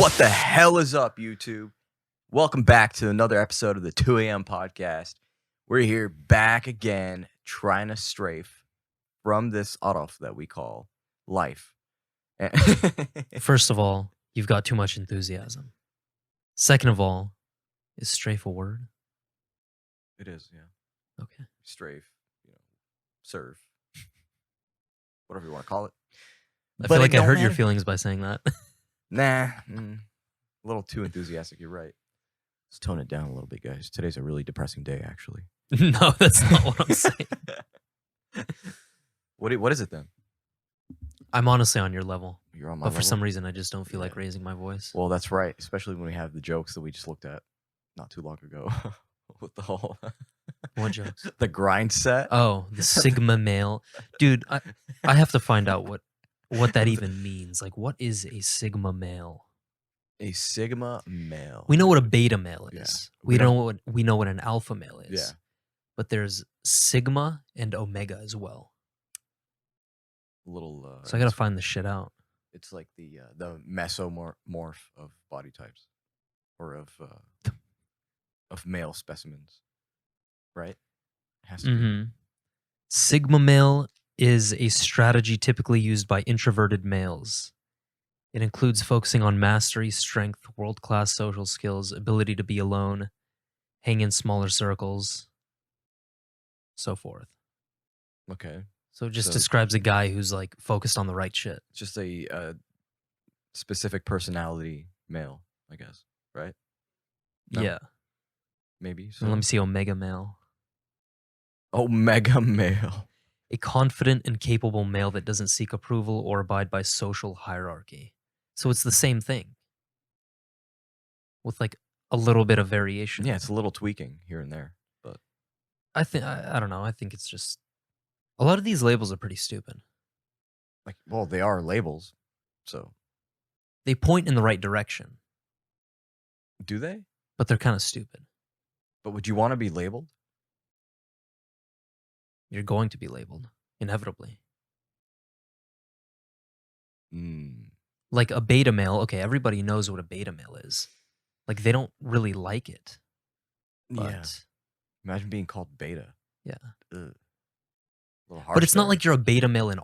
What the hell is up, YouTube? Welcome back to another episode of the 2 a.m. podcast. We're here back again, trying to strafe from this off that we call life. First of all, you've got too much enthusiasm. Second of all, is strafe a word? It is, yeah. Okay. Strafe, serve, whatever you want to call it. I feel like I hurt your feelings by saying that. Nah, a little too enthusiastic. You're right. Let's tone it down a little bit, guys. Today's a really depressing day, actually. No, that's not what I'm saying. What is it then? I'm honestly on your level. You're on my But level? for some reason, I just don't feel like raising my voice. Well, that's right, especially when we have the jokes that we just looked at not too long ago with the whole What jokes? the Grindset. Oh, the Sigma male. Dude, I have to find out what that even means. Like, what is a Sigma male? A Sigma male. We know what a beta male is. Yeah. We know what an alpha male is. Yeah. But there's Sigma and Omega as well. A little. So I gotta find this shit out. It's like the mesomorph of body types, or of male specimens, right? It has to be. Sigma male is a strategy typically used by introverted males. It includes focusing on mastery, strength, world-class social skills, ability to be alone, hang in smaller circles, so forth. Okay. So it just describes a guy who's like focused on the right shit. It's just a specific personality male, I guess, right? No? Yeah. Maybe. So. And let me see Omega male. Omega male. A confident and capable male that doesn't seek approval or abide by social hierarchy. So it's the same thing with like a little bit of variation. Yeah, it's a little tweaking here and there, but I don't know. I think it's just a lot of these labels are pretty stupid. like, well, they are labels, so they point in the right direction. Do they? But they're kind of stupid. But would you want to be labeled? You're going to be labeled, inevitably. Like a beta male, okay, everybody knows what a beta male is. Like, they don't really like it. But yeah. Imagine being called beta. Yeah. Ugh. But it's not like you're a beta male in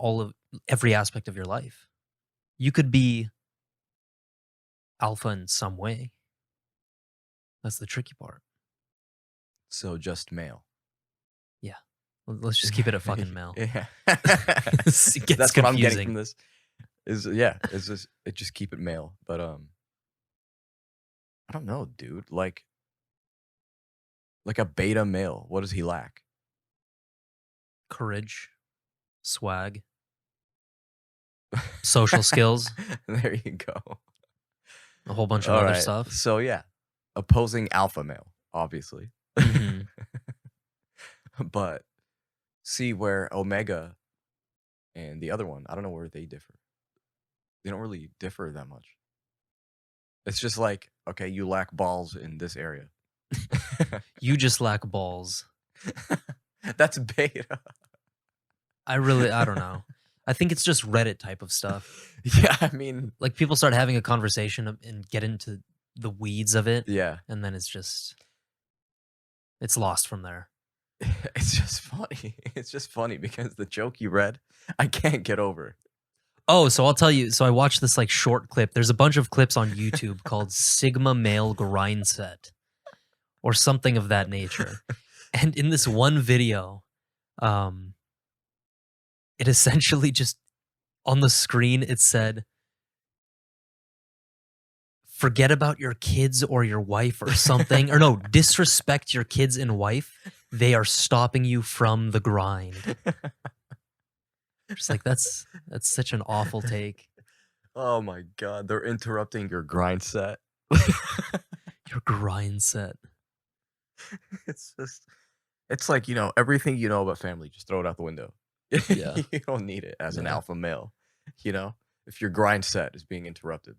every aspect of your life. You could be alpha in some way. That's the tricky part. So just male. Yeah. Let's just keep it a fucking male. Yeah. It gets That's confusing. what I'm getting from this. Just keep it male. But I don't know, dude. Like a beta male, what does he lack? Courage, swag, social skills. There you go. A whole bunch of other stuff. So yeah, opposing alpha male, obviously. But see where Omega and the other one, I don't know where they differ. They don't really differ that much. It's just like, okay, you lack balls in this area. You just lack balls. That's beta. I don't know. I think it's just Reddit type of stuff. Yeah, I mean, like people start having a conversation and get into the weeds of it. Yeah. And then it's lost from there. It's just funny. It's just funny because the joke you read, I can't get over. Oh, so I'll tell you. So I watched this like short clip. There's a bunch of clips on YouTube called Sigma Male Grindset or something of that nature. And in this one video, it essentially just on the screen, it said, forget about your kids or your wife or something. Or no, disrespect your kids and wife. They are stopping you from the grind. Just like, that's such an awful take. Oh my God. They're interrupting your grind set. Your grind set. It's like, everything you know about family, just throw it out the window. Yeah. You don't need it as an alpha male, if your grind set is being interrupted.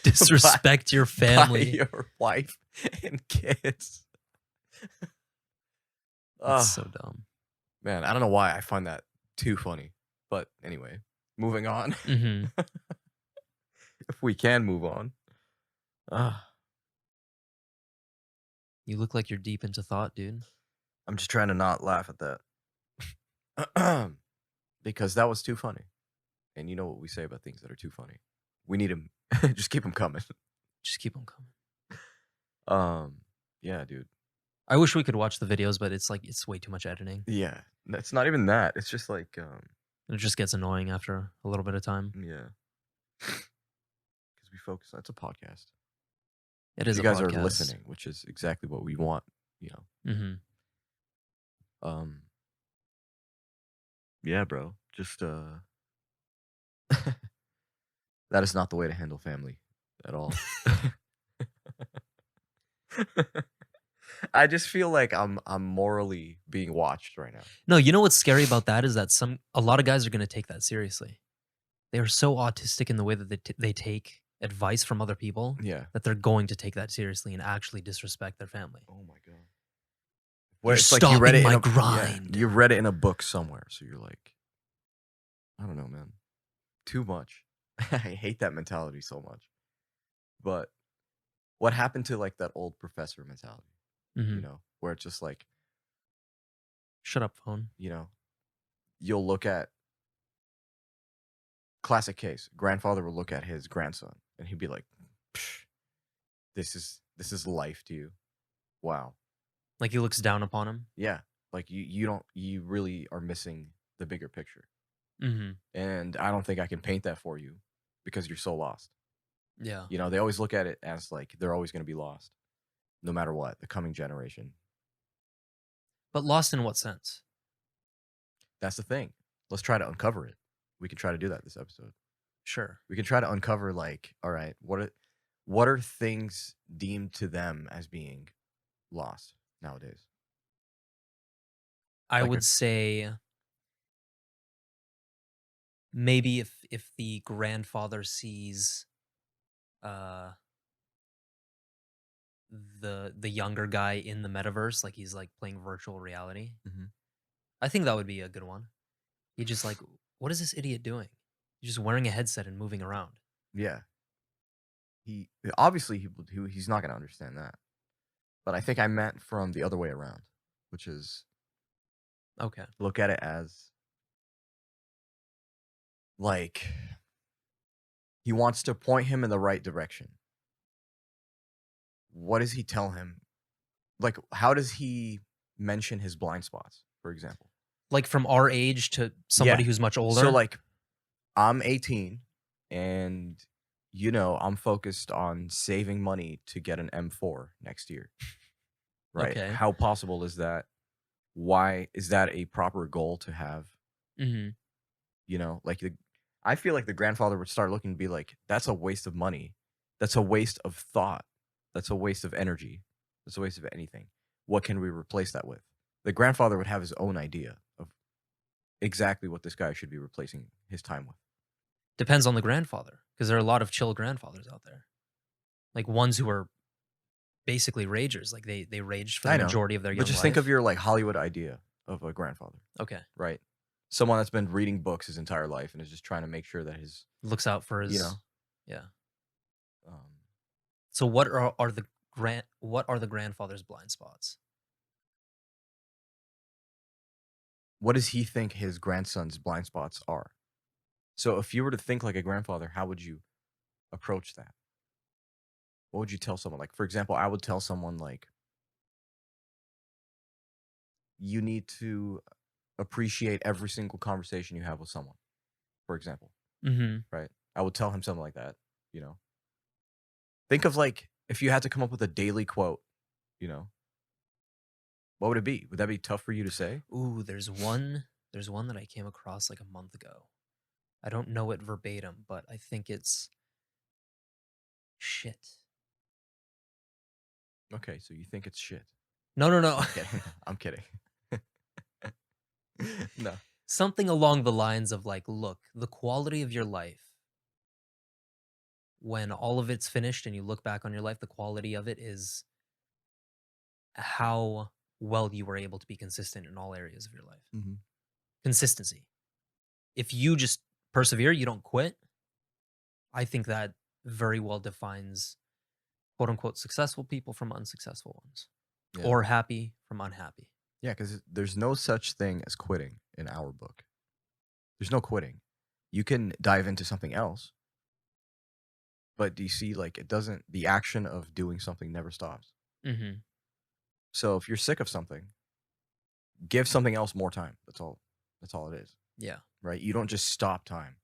Disrespect your family. By your wife and kids. That's so dumb. Man, I don't know why I find that too funny. But anyway, moving on. Mm-hmm. If we can move on. Ah, You look like you're deep into thought, dude. I'm just trying to not laugh at that. Because that was too funny, and you know what we say about things that are too funny. We need them. Just keep them coming. Just keep on coming. Um, yeah, dude. I wish we could watch the videos, but it's like it's way too much editing. Yeah. It's not even that. It's just like, It just gets annoying after a little bit of time. yeah, because we focus it's a podcast. It is You a guys are podcast. listening, which is exactly what we want, you know? Mhm. Um, yeah, bro. Just, that is not the way to handle family at all. I just feel like I'm morally being watched right now. No, you know what's scary about that is that a lot of guys are gonna take that seriously. They are so autistic in the way that they take advice from other people Yeah. that they're going to take that seriously and actually disrespect their family. Oh my god. "You're Where it's like you read stopping it in my a yeah, grind." you read it in a book somewhere, so you're like, I don't know, man. Too much. I hate that mentality so much. But what happened to like that old professor mentality, Mhm. where it's just like, "Shut up, phone." you know, you'll look at classic case, grandfather will look at his grandson and he'd be like, "Psh, this is life to you. Wow." Like, he looks down upon him. Yeah. Like you really are missing the bigger picture. Mhm. And I don't think I can paint that for you because you're so lost. Yeah. They always look at it as like they're always going to be lost no matter what, the coming generation. But lost in what sense? That's the thing. Let's try to uncover it. We can try to do that this episode. Sure. We can try to uncover like, all right, what are things deemed to them as being lost nowadays? I Like would a say maybe if the grandfather sees, uh, the younger guy in the metaverse, like, he's, like, playing virtual reality, Mhm. I think that would be a good one. He just like, "What is this idiot doing? He's just wearing a headset and moving around." Yeah. He obviously he's not going to understand that. But I think I meant from the other way around, which is Okay. look at it as like he wants to point him in the right direction. What does he tell him? Like, how does he mention his blind spots, for example? Like, from our age to somebody Yeah. who's much So, older? like, I'm 18 and, I'm focused on saving money to get an M4 next year, right? Okay. How possible is that? Why is that a proper goal to have? Mhm. Like I feel like the grandfather would start looking to be like, that's a waste of money. That's a waste of thought. That's a waste of energy. That's a waste of anything. What can we replace that with? The grandfather would have his own idea of exactly what this guy should be replacing his time with. Depends on the grandfather, because there are a lot of chill grandfathers out there. Like, ones who are basically ragers, like, they raged for the I know. majority of their But young just think of life. your like Hollywood idea of a grandfather, Okay. right? Someone that's been reading books his entire life and is just trying to make sure that his, Looks out for you know, his yeah. um, So what are the grandfather's blind spots? what does he think his grandson's blind spots are? So if you were to think like a grandfather, how would you approach that? What would you tell someone? Like, for example, I would tell someone like, you need to appreciate every single conversation you have with someone, for example, Mhm. right? I would tell him something like that, you know. Think of like if you had to come up with a daily quote, you know, what would it be? Would that be tough for you to say? Ooh, there's one that I came across, like, a month ago. I don't know it verbatim, but I think it's shit. Okay, so you think it's shit. No, no, no. I'm kidding. I'm kidding. No. Something along the lines of like, "Look, the quality of your life, when all of it's finished and you look back on your life, the quality of it is how well you were able to be consistent in all areas of your life." Mhm. Consistency. If you just persevere, you don't quit, I think that very well defines quote unquote successful people from unsuccessful ones, Yeah. or happy from unhappy. Yeah, because there's no such thing as quitting in our book. There's no quitting. You can dive into something else, but do you see, like, it doesn't the action of doing something never stops. Hmm. So if you're sick of something, give something else more time. That's all it is, Yeah. right? You don't just stop time.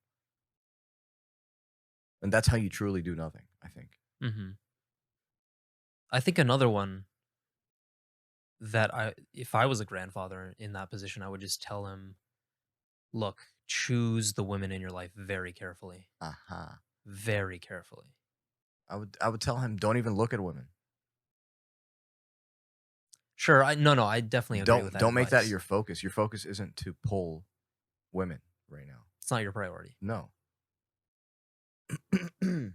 And that's how you truly do nothing, I think. Hmm. I think another one that if I was a grandfather in that position, I would just tell him, look, choose the women in your life very carefully, Aha. very carefully. I would tell him, don't even look at women. Sure. No, I definitely agree with that Don't make that advice. your focus. Your focus isn't to pull women right now. It's not your priority. No. I can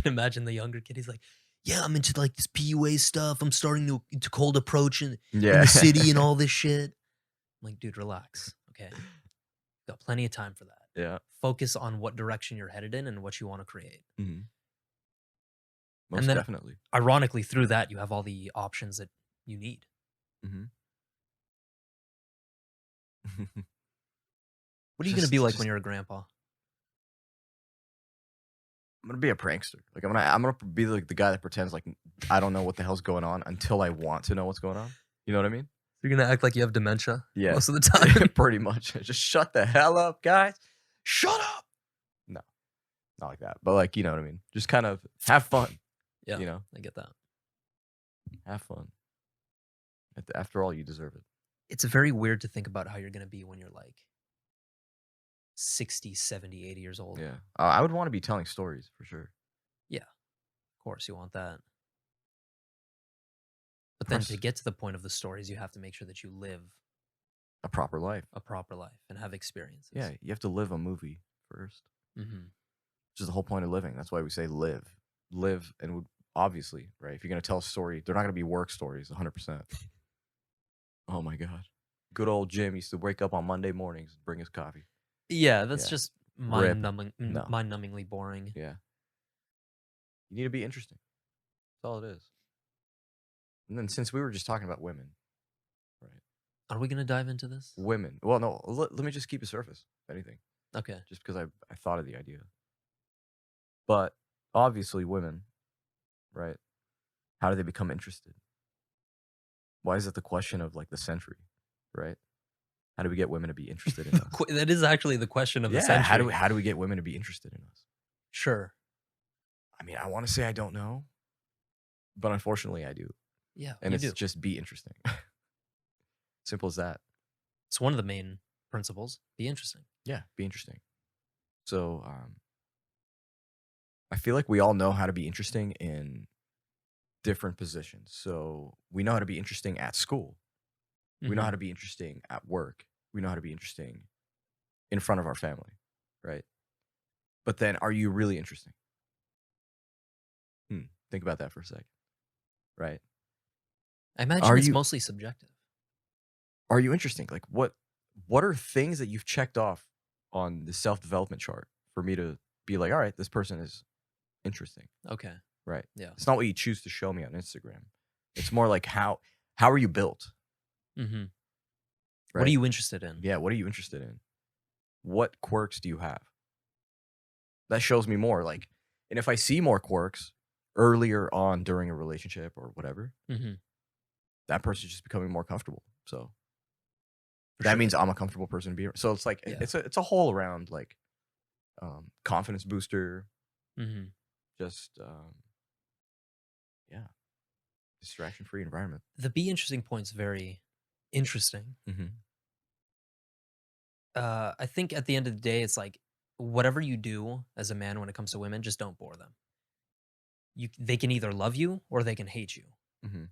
imagine the younger kid. He's like, "Yeah, I'm into like this PUA stuff. I'm starting to into cold approach in Yeah. the city and all this shit." I'm like, dude, relax. Okay, got plenty of time for that. Yeah. Focus on what direction you're headed in and what you want to create. Mhm. And Most then, definitely. ironically, through that, you have all the options that you need. Mhm. What are you gonna be Just like when just you're a grandpa? I'm gonna be a prankster. Like, I'm gonna be, like, the guy that pretends like I don't know what the hell's going on until I want to know what's going on. You know what I mean? You're gonna act like you have dementia Yeah. most of the time. Pretty much. Just shut the hell up, guys. Shut up! No, not like that, but, like, you know what I mean? Just kind of have fun, Yeah, you know? I get that. Have fun. After all, you deserve it. It's very weird to think about how you're gonna be when you're like 60, 70, 80 years old. Yeah. I would wanna be telling stories for sure. Yeah, of course you want that. But then to Press get to the point of the stories, you have to make sure that you live a proper life. a proper life and have Yeah, experiences. you have to live a movie first, Hmm. which is the whole point of living. That's why we say live. Live and would obviously, right? If you're gonna tell a story, they're not gonna be work stories 100%. Oh my god. Good old Jim used to wake up on Monday mornings and bring his coffee. Yeah, that's Yeah. just Rip. No. mind-numbingly boring. Yeah. You need to be interesting. That's all it is. And then since we were just talking about women, right? Are we gonna dive into this? Women. Well, no, let me just keep it surface, if anything, Okay. just because I thought of the idea. But obviously, women, right? How do they become interested? Why is it the question of like the century, right? How do we get women to be interested in us? That is actually the question of the Yeah, century. how do we get women to be interested in us? Sure. I mean, I want to say I don't know, but unfortunately, I do, Yeah, and you it's do. just be interesting. Simple as that. It's one of the main principles. Be interesting. Yeah, be interesting. So, I feel like we all know how to be interesting in different positions. So we know how to be interesting at school. We know how Hmm. to be interesting at work. We know how to be interesting in front of our family, right? But then, are you really interesting? Think about that for a second, right? I imagine Are it's you mostly subjective. are you interesting? Like, what are things that you've checked off on the self development chart for me to be like, all right, this person is interesting, Okay. right? Yeah. It's not what you choose to show me on Instagram. It's more like how are you built, Hmm. What are right? you interested in? Yeah, what are you interested in? What quirks do you have? That shows me more, like, and if I see more quirks earlier on during a relationship or whatever, Hmm. that person's just becoming more comfortable. So For that sure. means I'm a comfortable person to be. So it's like Yeah. it's a whole around like confidence booster. Hmm. Just yeah, distraction free environment. The be interesting point's very interesting. Hmm. I think at the end of the day, it's like whatever you do as a man when it comes to women, just don't bore them. They can either love you or they can hate you. Hmm.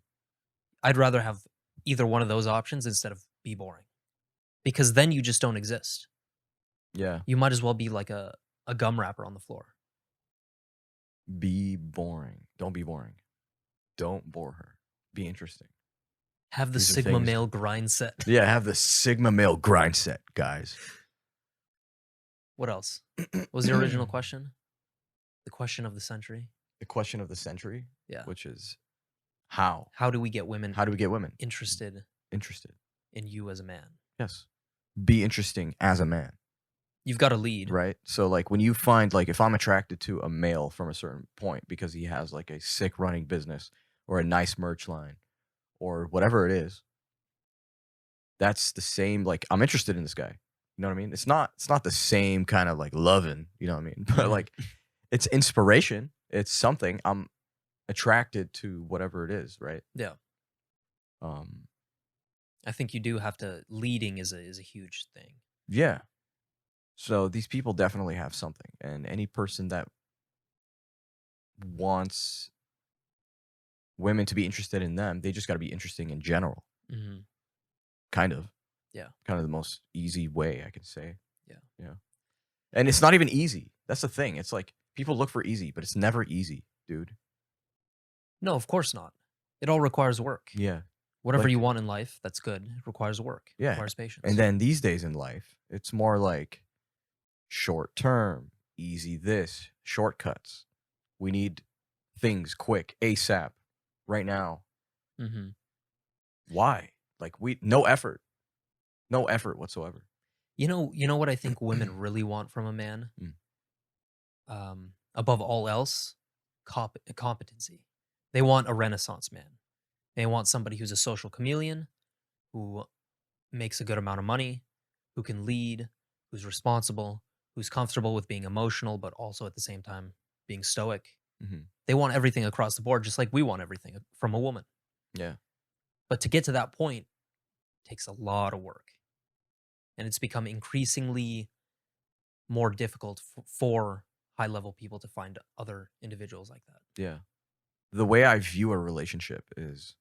I'd rather have either one of those options instead of be boring because then you just don't exist. Yeah, You might as well be like a gum wrapper on the floor. be boring. Don't be boring. Don't bore her. Be interesting. Have the These are Sigma things. male grind set. Yeah, have the Sigma male grind set, guys. What else? What was the original question? The question of the century? the question of the century, Yeah. which is how? How do we get women How do we get women interested interested? in you as a man? Yes. Be interesting as a man, You've got to lead. right? So, like, when you find, like, if I'm attracted to a male from a certain point because he has, like, a sick running business or a nice merch line or whatever it is, that's the same, like, I'm interested in this guy. You know what I mean? It's not the same kind of, like, loving, you know what I mean? But, Mhm. like, it's inspiration. It's something. I'm attracted to whatever it is, right? Yeah. Um, I think you do have to leading is a huge thing. yeah. So these people definitely have something, and any person that wants women to be interested in them, they just got to be interesting in general, Mhm. kind of, Yeah. kind of the most easy way I could say. Yeah. Yeah, and it's not even easy. That's the thing. It's like people look for easy, but it's never easy, dude. No, of course not. It all requires work. Yeah, Whatever you like want in life, that's good. It requires work. It yeah, requires and patience. then these days in life, it's more like short term, easy this, shortcuts. We need things quick, ASAP, right now. Mhm. Why? Like we no effort. No effort whatsoever. You know what I think women really want from a man? Mm, Above all else, competency. They want a renaissance man. They want somebody who's a social chameleon, who makes a good amount of money, who can lead, who's responsible, who's comfortable with being emotional, but also at the same time being stoic. mhm. They want everything across the board, just like we want everything from a woman. Yeah, But to get to that point takes a lot of work. And it's become increasingly more difficult for high level people to find other individuals like that. yeah. The way I view a relationship is,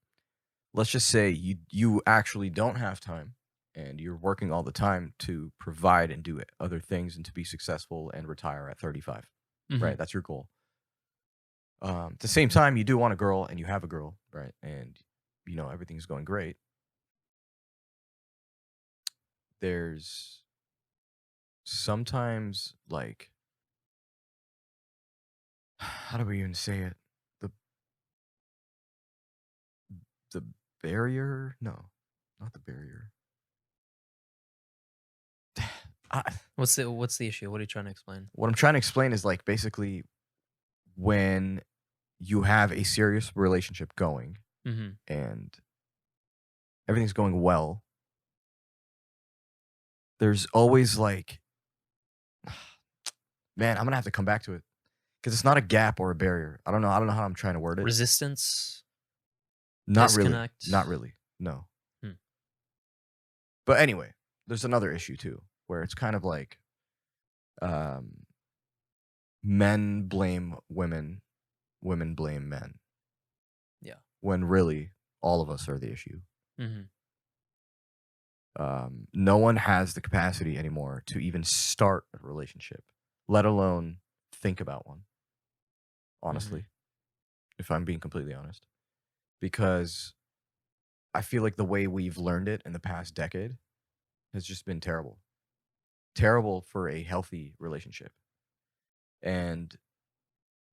let's just say you actually don't have time and you're working all the time to provide and do other things and to be successful and retire at 35. Hmm. Right? That's your goal. At the same time, you do want a girl and you have a girl, right? And everything's going great. There's sometimes like how do we even say it? The the barrier? No, not the barrier. I, What's the issue? What are you trying to explain? what I'm trying to explain is like basically when you have a serious relationship going Hmm. and everything's going well, there's always like, man, I'm gonna have to come back to it because it's not a gap or a barrier. I don't know. I don't know how I'm trying to word it. Resistance, Not really. disconnect. Not really. No. Hmm. But anyway, there's another issue too, where it's kind of like um, men blame women, women blame men, Yeah. when really all of us are the issue. Hmm. No one has the capacity anymore to even start a relationship, let alone think about one, Hmm. honestly, if I'm being completely honest. Because I feel like the way we've learned it in the past decade has just been terrible. Terrible for a healthy relationship. And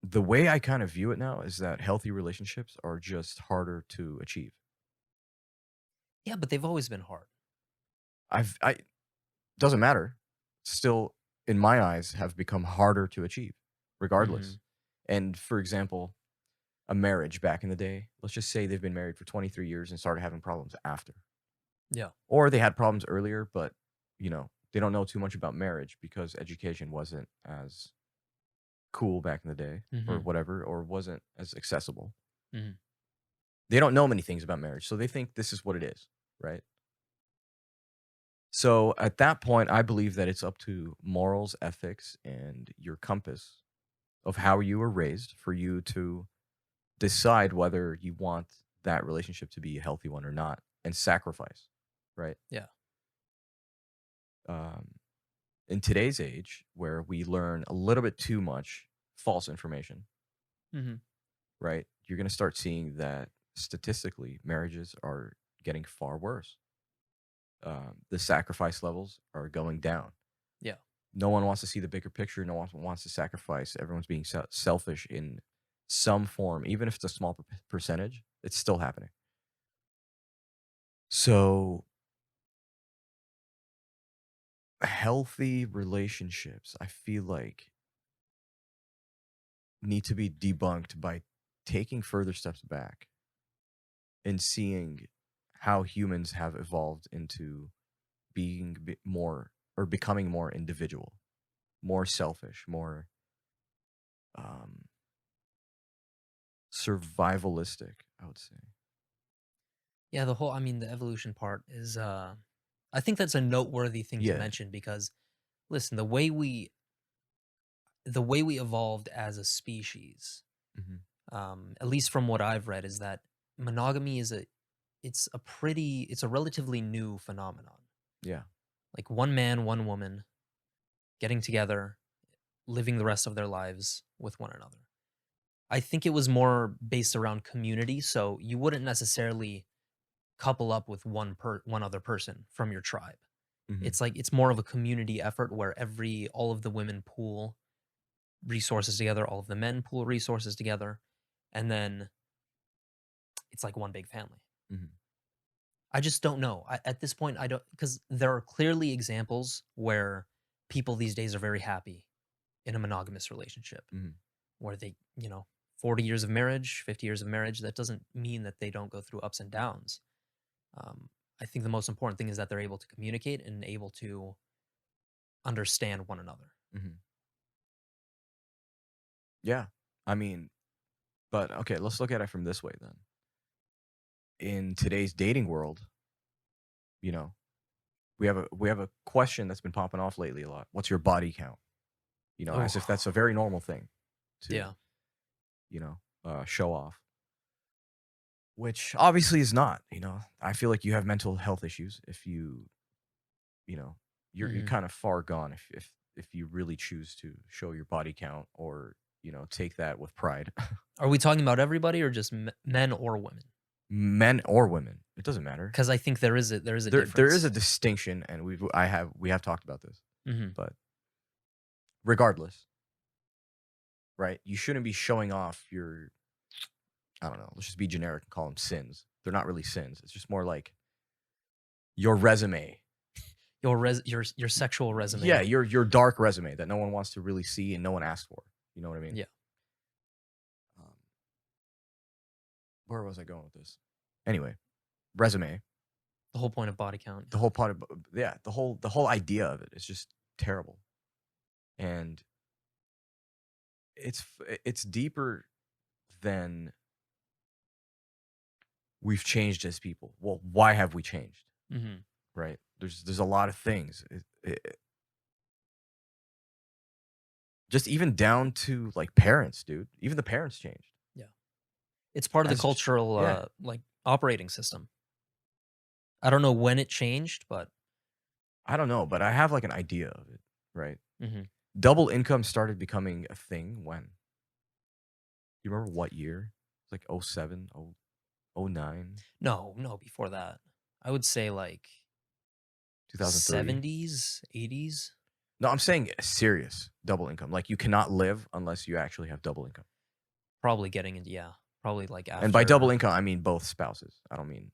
the way I kind of view it now is that healthy relationships are just harder to achieve. Yeah, but they've always been hard. I doesn't matter. Still, in my eyes, have become harder to achieve, regardless. Hmm. And for example, a marriage back in the day, let's just say they've been married for 23 years and started having problems after. Yeah. Or they had problems earlier, but they don't know too much about marriage because education wasn't as cool back in the day or Hmm. whatever, or wasn't as accessible. Hmm. They don't know many things about marriage, so they think this is what it is, right? So at that point, I believe that it's up to morals, ethics, and your compass of how you were raised for you to decide whether you want that relationship to be a healthy one or not and sacrifice, right? Yeah. Um, in today's age, where we learn a little bit too much false information, Hmm. right? You're going to start seeing that statistically, marriages are getting far worse. The sacrifice levels are going down. Yeah. No one wants to see the bigger picture. No one wants to sacrifice. Everyone's being selfish in some form, even if it's a small percentage, it's still happening. So, healthy relationships, I feel like, need to be debunked by taking further steps back and seeing how humans have evolved into being more or becoming more individual, more selfish, more um, survivalistic, I would say. Yeah, I mean, the evolution part is, I think that's a noteworthy thing to Yeah. mention because, listen, the way we evolved as a species, Mhm. at least from what I've read, is that monogamy it's a relatively new phenomenon. Yeah. Like one man, one woman getting together, living the rest of their lives with one another. I think it was more based around community, so you wouldn't necessarily couple up with one other person from your tribe. Mhm. It's like it's more of a community effort where every all of the women pool resources together, all of the men pool resources together, and then it's like one big family. Mhm. I just don't know. At this point, I don't because there are clearly examples where people these days are very happy in a monogamous relationship Mhm. where 40 years of marriage, 50 years of marriage, that doesn't mean that they don't go through ups and downs. Um, I think the most important thing is that they're able to communicate and able to understand one another. Mhm. Yeah. I mean, but okay, let's look at it from this way then. In today's dating world, you know, we have a question that's been popping off lately a lot. What's your body count? As if Oh, that's a very normal thing to, yeah. show off, which obviously is not. I feel like you have mental health issues if you know, you're Hmm. kind of far gone if you really choose to show your body count or, take that with pride. Are we talking about everybody or just men or women? Men or women, it doesn't matter. Because I think there is a There is a difference. distinction, and we have talked about this, Hmm. but regardless, right? You shouldn't be showing off your, I don't know, let's just be generic and call them sins. They're not really sins. It's just more like your resume. Your sexual Yeah, resume. your dark resume that no one wants to really see and no one asked for. You know what I mean? Yeah. Um, where was I going with this? Anyway, resume. The whole point of body count. The whole part of yeah, the whole idea of it is just terrible, and it's deeper than we've changed as people. Well, why have we changed? Yeah. Hmm. Right? There's a lot of things. Just even down to like parents, dude. Even the parents changed. Yeah. It's part of the As ch- cultural yeah, like operating system. I don't know when it changed, but I don't know, but I have like an idea of it. Right? mhm. Double income started becoming a thing when? You remember what year? It's like '07, '09, No, no, before that. I would say like 2003. 70s, 80s, No, I'm saying serious double income. Like you cannot live unless you actually have double income. probably getting into yeah, probably like And by double after. income, I mean both spouses. I don't mean,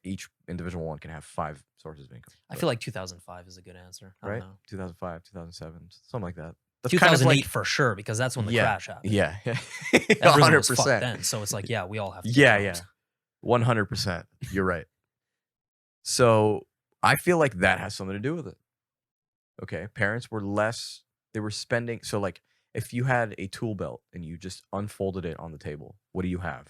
each individual one can have 5 sources of income. I But feel like 2005 is a good answer. I don't right? know. 2005, 2007, something like that. That's kind of 2008 like for sure because that's when the yeah. crash happened. Yeah. Yeah. Everyone was fucked 100%. then, so it's like, yeah, we all have to get Yeah, yeah. out. 100%. You're right. So, I feel like that has something to do with it. Okay, parents were less they were spending so, like, if you had a tool belt and you just unfolded it on the table, what do you have?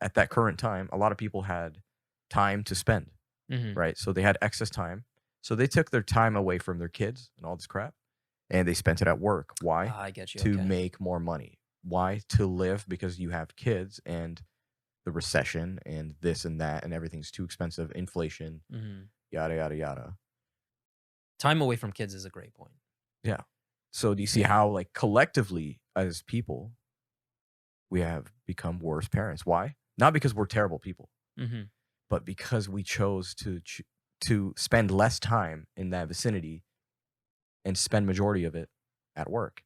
At that current time, a lot of people had time to spend, Mhm. right? So they had excess time. So they took their time away from their kids and all this crap, and they spent it at work. Why? Ah, I get you, To okay. make more money. Why? To live because you have kids and the recession and this and that and everything's too expensive, inflation, Mhm. yada yada yada. Time away from kids is a great point. Yeah. So do you see Yeah. how like collectively as people we have become worse parents? Why? Not because we're terrible people, Mhm. but because we chose to spend less time in that vicinity and spend majority of it at work.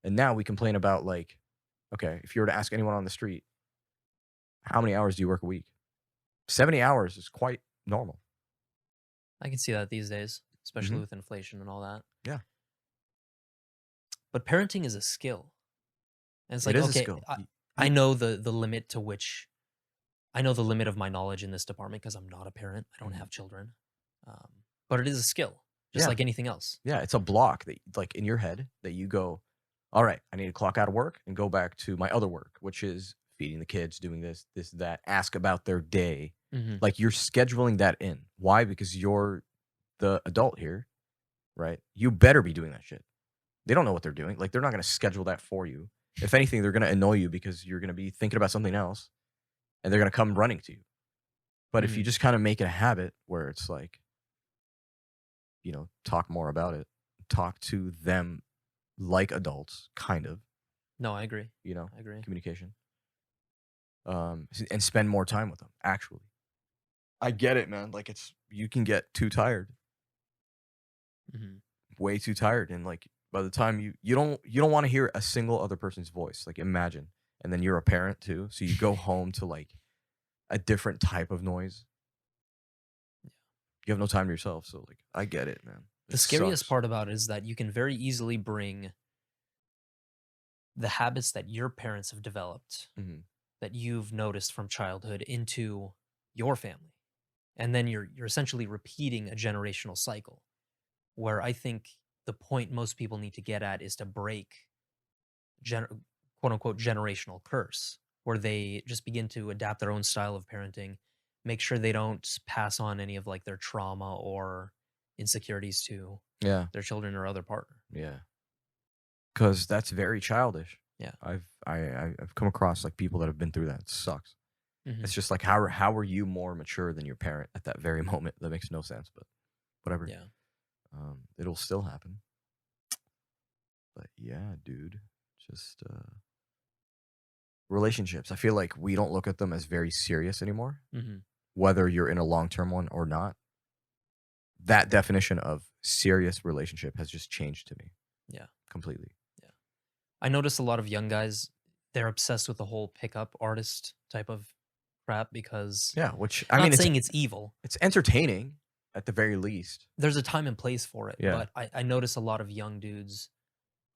And now we complain about like Okay, if you were to ask anyone on the street, how many hours do you work a week? 70 hours is quite normal. I can see that these days, especially Mhm. with inflation and all that. Yeah, But parenting is a skill. And it's it like, is a okay, skill. I You know the limit to which I know the limit of my knowledge in this department because I'm not a parent. I don't Mhm. have children. Um, but it is a skill, just Yeah, like anything else. yeah, it's a block that, like, in your head that you go, "All right, I need to clock out of work and go back to my other work," which is feeding the kids, doing this, that, ask about their day. Hmm. Like, you're scheduling that in. Why? Because you're the adult here, right? You better be doing that shit. They don't know what they're doing. Like, they're not gonna schedule that for you. If anything, they're gonna annoy you because you're gonna be thinking about something else, and they're gonna come running to you. But if you Hmm. just kinda make it a habit where it's like, talk more about it, talk to them like adults, kind of, No, I agree. you know, I agree. communication, and spend more time with them, actually. I get it, man. Like, you can get too tired, Hmm. way too tired, and, like, by the time you don't wanna hear a single other person's voice, like, imagine, and then you're a parent too, so you go home to, like, a different type of noise. You have no time to yourself, so, like, I get it, man. The It scariest sucks. part about it is that you can very easily bring the habits that your parents have developed, Mhm. that you've noticed from childhood, into your family. And then you're essentially repeating a generational cycle where I think the point most people need to get at is to break quote unquote generational curse, where they just begin to adapt their own style of parenting, make sure they don't pass on any of like their trauma or insecurities to Yeah, their children or other partner. yeah. Because that's very childish. Yeah. I've come across, like, people that have been through that. It sucks. Hmm. It's just like, how are you more mature than your parent at that very moment? That makes no sense, but whatever. Yeah. It'll still happen. But yeah, dude, just relationships. I feel like we don't look at them as very serious anymore, Hmm. whether you're in a long-term one or not. That definition of serious relationship has just changed to me Yeah. completely. Yeah. I notice a lot of young guys, they're obsessed with the whole pickup artist type of crap because Yeah, which I mean, not it's saying it's evil. it's entertaining at the very least. There's a time and place for it, Yeah. but I notice a lot of young dudes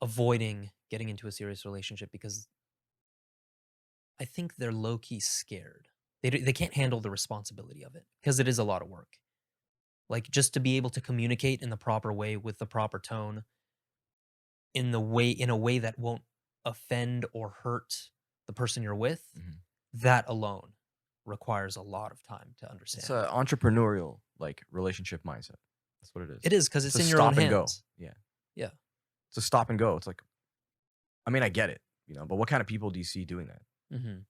avoiding getting into a serious relationship because I think they're low key scared. They can't handle the responsibility of it because it is a lot of work. Like just to be able to communicate in the proper way with the proper tone in a way that won't offend or hurt the person you're with, Mhm. that alone requires a lot of time to It's understand. a entrepreneurial, like, relationship mindset. That's what it is. It is because It's it's a in your own stop and go. hands. Yeah. Yeah. It's a stop and go. It's like, I mean, I get it, but what kind of people do you see doing that? Hmm.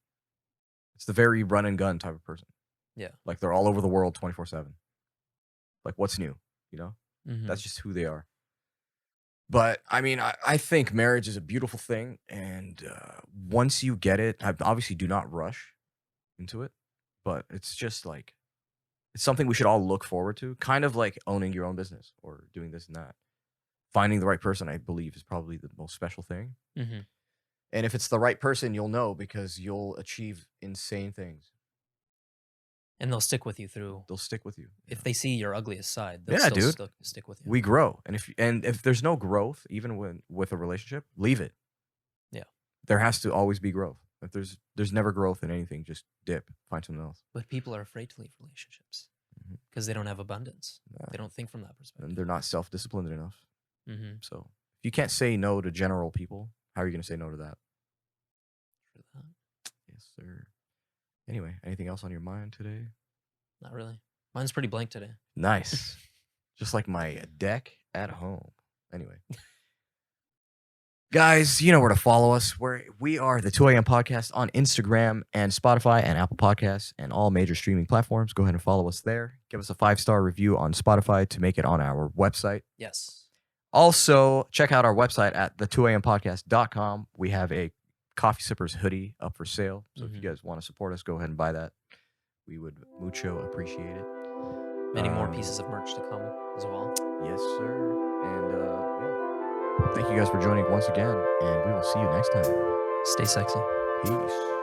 It's the very run and gun type of person. Yeah. Like, they're all over the world 24/7. Like, what's new? You know? That's Hmm. just who they are. But I mean, I think marriage is a beautiful thing, and once you get it, I obviously do not rush into it, but it's just like, it's something we should all look forward to, kind of like owning your own business or doing this and that. Finding the right person, I believe, is probably the most special thing. Hmm. And if it's the right person, you'll know because you'll achieve insane things. And they'll stick with you through. They'll stick with you. If they see your ugliest side, they'll Yeah, still dude. stick with you. We grow, and if there's no growth, even when with a relationship, leave it. Yeah. There has to always be growth. If there's never growth in anything, just dip, find something else. But people are afraid to leave relationships Mhm. because they don't have abundance. They Uh, don't think from that and perspective. they're not self-disciplined enough. Hmm. So if you can't say no to general people, how are you going to say no to that? True that. Yes, sir. Anyway, anything else on your mind today? Not really. Mine's pretty blank today. Nice. Just like my deck at home. Anyway, guys, you know where to follow us. We are the 2 a.m. podcast on Instagram and Spotify and Apple Podcasts and all major streaming platforms. Go ahead and follow us there. Give us a 5-star review on Spotify to make it on our website. Yes. Also, check out our website at the2ampodcast.com. We have a Coffee Sippers hoodie up for sale. So if you Hmm. guys want to support us, go ahead and buy that. We would mucho appreciate it. Many more pieces of merch to come as well. Yes, sir. And yeah. Thank you guys for joining once again, and we will see you next time. Stay sexy. Peace.